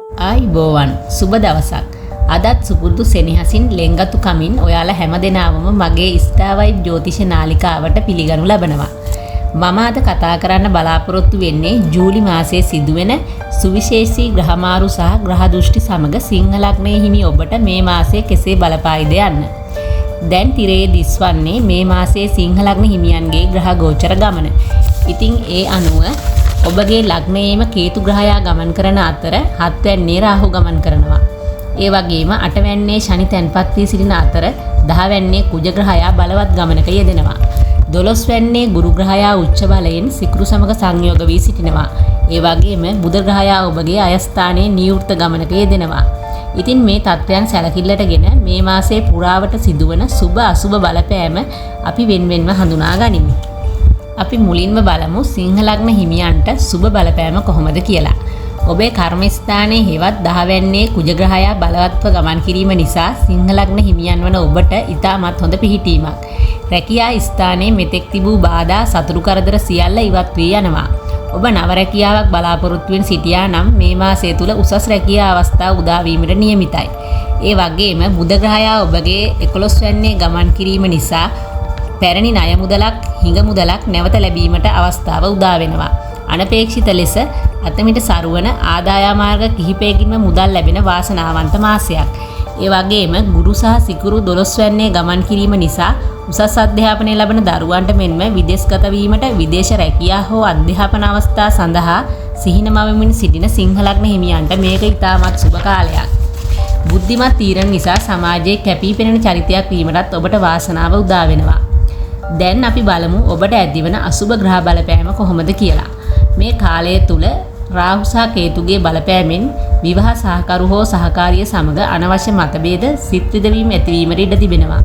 ආයිබෝවන් සුබ දවසක්. අදත් සුපුරුදු සෙනෙහසින් ලෙන්ගතු කමින් ඔයාලා හැමදෙනාම මගේ ස්ටාර්වයිබ් ජ්‍යොතිෂ නාලිකාවට පිළිගනු ලබනවා. මම අද කතා කරන්න බලාපොරොත්තු වෙන්නේ ජූලි මාසයේ සිදුවෙන සුවිශේෂී ග්‍රහමාරු සහ ග්‍රහ දෘෂ්ටි සමග සිංහ ලග්නයේ හිමි ඔබට මේ මාසයේ කෙසේ බලපායිද යන්න. දැන් තිරයේ දිස්වන්නේ මේ මාසයේ සිංහ ලග්න හිමියන්ගේ ග්‍රහ ගෝචර ගමන. ඉතින් ඒ අනුව ඔබගේ ලග්නයේම කේතු ග්‍රහයා ගමන් කරන අතර 7 වැන්නේ රාහු ගමන් කරනවා. ඒ වගේම 8 වැන්නේ ශනි තැන්පත් වී සිටින අතර 10 වැන්නේ කුජ ග්‍රහයා බලවත් ගමනක යෙදෙනවා. 12 වැන්නේ ගුරු ග්‍රහයා උච්ච බලයෙන් සිකුරු සමග සංයෝග වී සිටිනවා. ඒ වගේම බුධ ග්‍රහයා ඔබගේ අයස්ථානයේ නියුක්ත ගමනක යෙදෙනවා. ඉතින් මේ තත්ත්වයන් සැලකිල්ලටගෙන මේ මාසයේ පුරාවට සිදුවන සුබ අසුබ බලපෑම අපි වෙන්වෙන්ව හඳුනා ගනිමු. අපි මුලින්ම බලමු සිංහ ලග්න හිමියන්ට සුබ බලපෑම කොහොමද කියලා. ඔබේ කර්මස්ථානයේ හෙවත් 10 වැන්නේ කුජ ග්‍රහයා බලවත්ව ගමන් කිරීම නිසා සිංහ ලග්න හිමියන් වන ඔබට ඉතාමත් හොඳ පිහිටීමක්. රැකියා ස්ථානයේ මෙතෙක් තිබූ බාධා සතුරු කරදර සියල්ල ඉවත් වී යනවා. ඔබ නව රැකියාවක් බලාපොරොත්තු වෙන සිටියා නම් මේ මාසය තුල උසස් රැකියා අවස්ථා උදා වීමට නියමිතයි. ඒ වගේම බුධ ග්‍රහයා ඔබගේ 11 වැන්නේ ගමන් කිරීම නිසා පැරණි ණය මුදලක් හිඟ මුදලක් නැවත ලැබීමට අවස්ථාව උදා වෙනවා. අනපේක්ෂිත ලෙස අතමිට සරුවන ආදායම් මාර්ග කිහිපයකින්ම මුදල් ලැබෙන වාසනාවන්ත මාසයක්. ඒ වගේම ගුරු සහ සිකුරු 12 වැන්නේ ගමන් කිරීම නිසා උසස් අධ්‍යාපනය ලබන දරුවන්ට මෙන්ම විදේශගත වීමට විදේශ රැකියා හෝ අධ්‍යාපන අවස්ථා සඳහා සිහිනමවමින් සිටින සිංහ ලග්න හිමියන්ට මේක ඉතාමත් සුබ කාලයක්. බුද්ධිමත් තීරණ නිසා සමාජයේ කැපී පෙනෙන චරිතයක් වීමටත් ඔබට වාසනාව උදා වෙනවා. දැන් අපි බලමු ඔබට ඇතිවන අසුබ ග්‍රහ බලපෑම කොහොමද කියලා. මේ කාලය තුල රාහු සහ කේතුගේ බලපෑමෙන් විවාහ සහකරු හෝ සහකාරිය සමග අනවශ්‍ය මතභේද සිත් විදවීම ඇතිවීමට ඉඩ තිබෙනවා.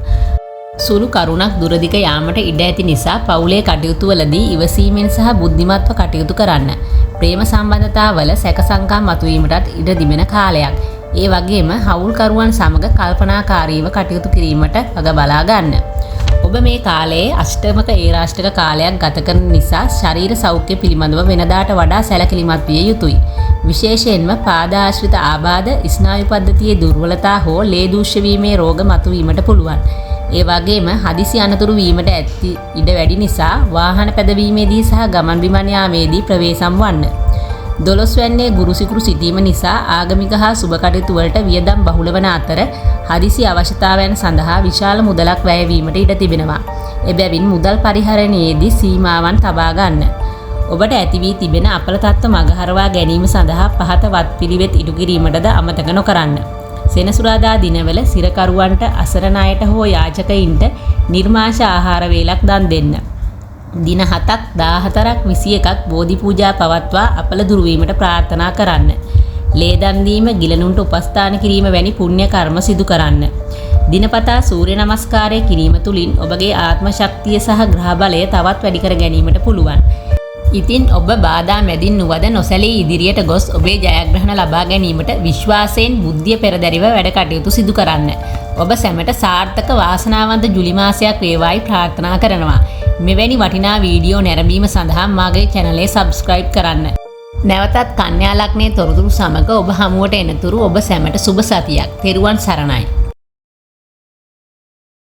සුළු කරුණක් දුරදිග යාමට ඉඩ ඇති නිසා පවුලේ කටයුතු වලදී ඉවසීමෙන් සහ බුද්ධිමත්ව කටයුතු කරන්න. ප්‍රේම සම්බන්ධතාවල සැක සංකා මතුවීමටත් ඉඩ තිබෙන කාලයක්. ඒ වගේම හවුල්කරුවන් සමග කල්පනාකාරීව කටයුතු කිරීමට වග බලා ගන්න. ඔබ මේ කාලයේ අෂ්ටමක ඒරාෂ්ටක කාලයක් ගත කරන නිසා ශරීර සෞඛ්‍ය පිළිබඳව වෙනදාට වඩා සැලකිලිමත් විය යුතුයි. විශේෂයෙන්ම පාදාශ්‍රිත ආබාධ, ස්නායු පද්ධතියේ දුර්වලතා හෝ ලේ දූෂ්‍ය වීමේ රෝග මතුවීමට පුළුවන්. ඒ වගේම හදිසි අනතුරු වීමට ඇති ඉඩ වැඩි නිසා වාහන පැදවීමේදී සහ ගමන් බිමන් යාමේදී ප්‍රවේශම් වන්න. 12 වැන්නේ ගුරු සිකුරු සිටීම නිසා ආගමික හා සුබ කටයුතු වලට වියදම් බහුල වන අතර හදිසි අවශ්‍යතාවයන් සඳහා විශාල මුදලක් වැය වීමට ඉඩ තිබෙනවා. එබැවින් මුදල් පරිහරණයේදී සීමාවන් තබා ගන්න. ඔබට ඇති වී තිබෙන අපල තත්ත්ව මගහරවා ගැනීම සඳහා පහත වත්පිළිවෙත් ඉටු කිරීමටද අමතක නොකරන්න. සෙනසුරාදා දිනවල සිරකරුවන්ට, අසරණ අයට හෝ යාචකයින්ට නිර්මාංශ ආහාර වේලක් දන් දෙන්න. දින 7ක් 14ක් 21ක් බෝධි පූජා පවත්වා අපල දුරු වීමට ප්‍රාර්ථනා කරන්න. ලේ දන් දීම, ගිලනුන්ට උපස්ථාන කිරීම වැනි පුණ්‍ය කර්ම සිදු කරන්න. දිනපතා සූර්ය නමස්කාරය කිරීම තුළින් ඔබගේ ආත්ම ශක්තිය සහ ග්‍රහ බලය තවත් වැඩි කර ගැනීමට පුළුවන්. ඉතින් ඔබ බාධා මැදින් නුවද නොසැලී ඉදිරියට ගොස් ඔබේ ජයග්‍රහණ ලබා ගැනීමට විශ්වාසයෙන් බුද්ධිය පෙරදැරිව වැඩ කටයුතු සිදු කරන්න. ඔබ සැමට සාර්ථක වාසනාවන්ත ජුලි මාසයක් වේවායි ප්‍රාර්ථනා කරනවා. මෙවැනි වටිනා වීඩියෝ නැරඹීම සඳහා මාගේ channel එක subscribe කරන්න. නැවතත් කන්‍යා ලග්නයේ තොරතුරු සමග ඔබ හමුවට එනතුරු ඔබ සැමට සුබ සතියක්. තෙරුවන් සරණයි.